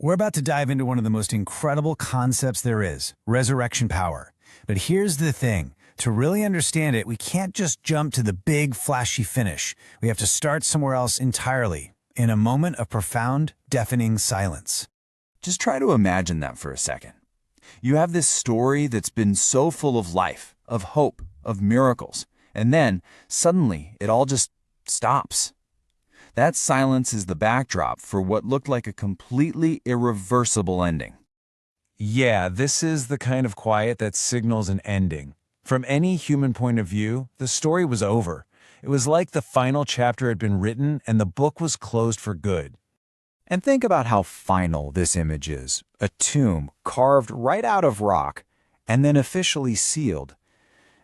We're about to dive into one of the most incredible concepts there is, resurrection power. But here's the thing. To really understand it, we can't just jump to the big, flashy finish. We have to start somewhere else entirely, in a moment of profound, deafening silence. Just try to imagine that for a second. You have this story that's been so full of life, of hope, of miracles, and then, suddenly, it all just stops. That silence is the backdrop for what looked like a completely irreversible ending. Yeah, this is the kind of quiet that signals an ending. From any human point of view, the story was over. It was like the final chapter had been written and the book was closed for good. And think about how final this image is. A tomb carved right out of rock and then officially sealed.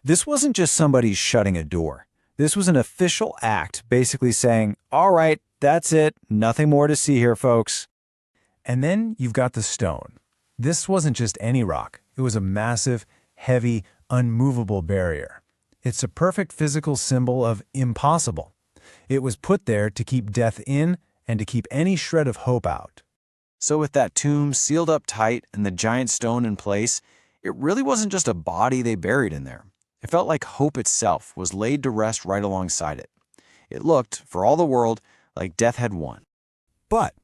This wasn't just somebody shutting a door. This was an official act basically saying, all right, that's it, nothing more to see here, folks. And then you've got the stone. This wasn't just any rock. It was a massive, heavy, unmovable barrier. It's a perfect physical symbol of impossible. It was put there to keep death in and to keep any shred of hope out. So with that tomb sealed up tight and the giant stone in place, it really wasn't just a body they buried in there. It felt like hope itself was laid to rest right alongside it. It looked, for all the world, like death had won. But,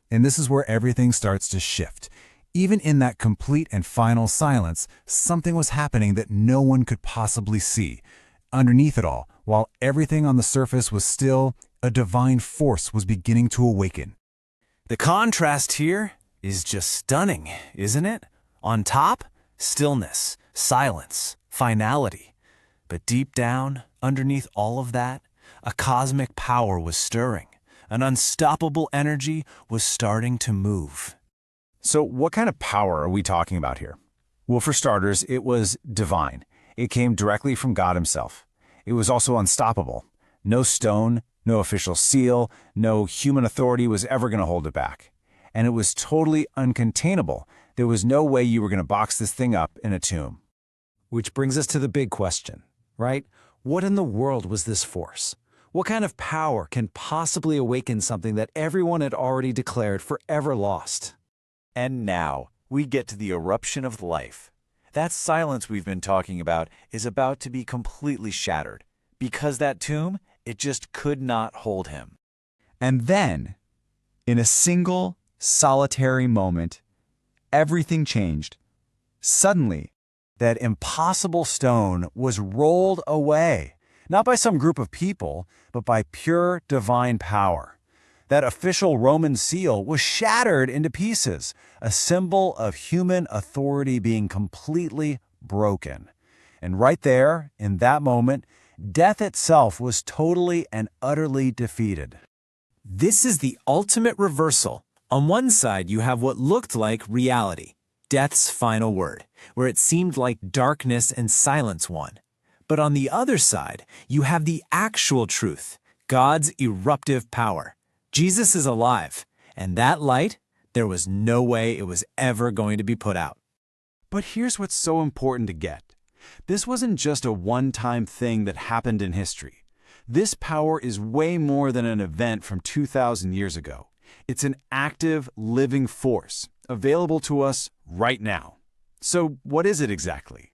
and this is where everything starts to shift, even in that complete and final silence, something was happening that no one could possibly see. Underneath it all, while everything on the surface was still, a divine force was beginning to awaken. The contrast here is just stunning, isn't it? On top, stillness, silence, finality. But deep down, underneath all of that, a cosmic power was stirring. An unstoppable energy was starting to move. So what kind of power are we talking about here? Well, for starters, it was divine. It came directly from God himself. It was also unstoppable. No stone, no official seal, no human authority was ever going to hold it back. And it was totally uncontainable. There was no way you were going to box this thing up in a tomb. Which brings us to the big question, right? What in the world was this force? What kind of power can possibly awaken something that everyone had already declared forever lost? And now, we get to the eruption of life. That silence we've been talking about is about to be completely shattered, because that tomb, it just could not hold him. And then, in a single, solitary moment, everything changed. Suddenly, that impossible stone was rolled away, not by some group of people, but by pure divine power. That official Roman seal was shattered into pieces, a symbol of human authority being completely broken. And right there, in that moment, death itself was totally and utterly defeated. This is the ultimate reversal. On one side, you have what looked like reality, death's final word, where it seemed like darkness and silence won. But on the other side, you have the actual truth, God's eruptive power. Jesus is alive, and that light, there was no way it was ever going to be put out. But here's what's so important to get. This wasn't just a one-time thing that happened in history. This power is way more than an event from 2,000 years ago. It's an active, living force, available to us right now. So what is it exactly?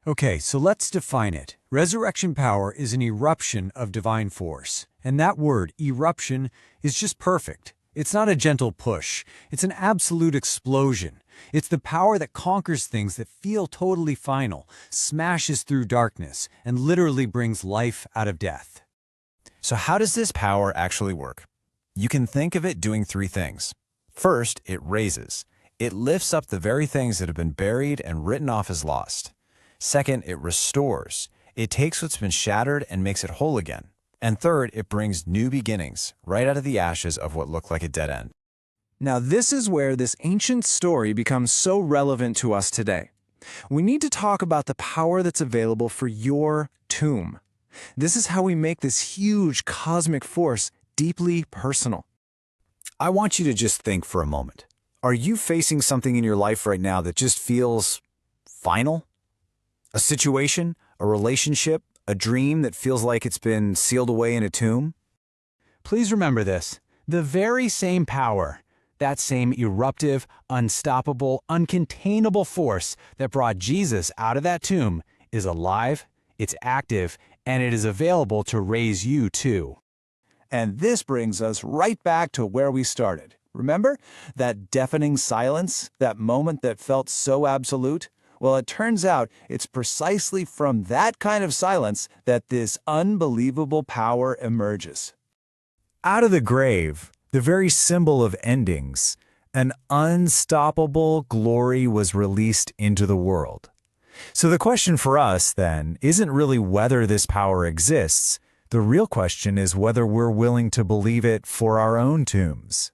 Okay, so let's define it. Resurrection power is an eruption of divine force. And that word, eruption, is just perfect. It's not a gentle push. It's an absolute explosion. It's the power that conquers things that feel totally final, smashes through darkness, and literally brings life out of death. So how does this power actually work? You can think of it doing three things. First, it raises. It lifts up the very things that have been buried and written off as lost. Second, it restores. It takes what's been shattered and makes it whole again. And third, it brings new beginnings, right out of the ashes of what looked like a dead end. Now this is where this ancient story becomes so relevant to us today. We need to talk about the power that's available for your tomb. This is how we make this huge cosmic force deeply personal. I want you to just think for a moment. Are you facing something in your life right now that just feels final? A situation, a relationship, a dream that feels like it's been sealed away in a tomb? Please remember this. The very same power That same eruptive, unstoppable, uncontainable force that brought Jesus out of that tomb is alive, it's active, and it is available to raise you too. And this brings us right back to where we started. Remember that deafening silence, that moment that felt so absolute? Well, it turns out it's precisely from that kind of silence that this unbelievable power emerges. Out of the grave, the very symbol of endings, an unstoppable glory was released into the world. So the question for us, then, isn't really whether this power exists. The real question is whether we're willing to believe it for our own tombs.